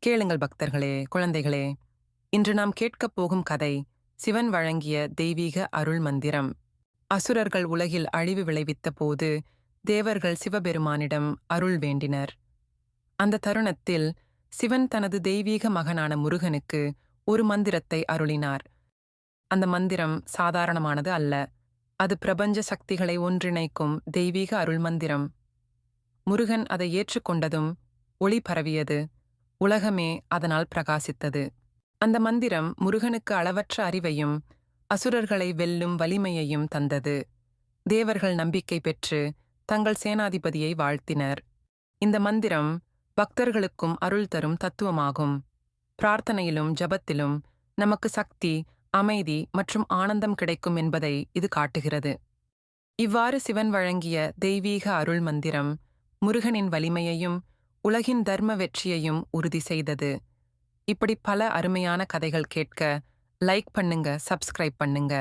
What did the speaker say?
கேளுங்கள் பக்தர்களே, குழந்தைகளே. இன்று நாம் கேட்கப் போகும் கதை சிவன் வழங்கிய தெய்வீக அருள் மந்திரம். அசுரர்கள் உலகில் அழிவு விளைவித்த போது தேவர்கள் சிவபெருமானிடம் அருள் வேண்டினர். அந்த தருணத்தில் சிவன் தனது தெய்வீக மகனான முருகனுக்கு ஒரு மந்திரத்தை அருளினார். அந்த மந்திரம் சாதாரணமானது அல்ல. அது பிரபஞ்ச சக்திகளை ஒன்றிணைக்கும் தெய்வீக அருள் மந்திரம். முருகன் அதை ஏற்றுக்கொண்டதும் ஒளி பரவியது. உலகமே அதனால் பிரகாசித்தது. அந்த மந்திரம் முருகனுக்கு அளவற்ற அறிவையும் அசுரர்களை வெல்லும் வலிமையையும் தந்தது. தேவர்கள் நம்பிக்கை பெற்று தங்கள் சேனாதிபதியை வாழ்த்தினர். இந்த மந்திரம் பக்தர்களுக்கும் அருள் தரும் தத்துவமாகும். பிரார்த்தனையிலும் ஜபத்திலும் நமக்கு சக்தி, அமைதி மற்றும் ஆனந்தம் கிடைக்கும் என்பதை இது காட்டுகிறது. இவ்வாறு சிவன் வழங்கிய தெய்வீக அருள் மந்திரம் முருகனின் வலிமையையும் உலகின் தர்ம வெற்றியையும் உறுதி செய்தது. இப்படி பல அருமையான கதைகள் கேட்க லைக் பண்ணுங்க, சப்ஸ்கிரைப் பண்ணுங்க.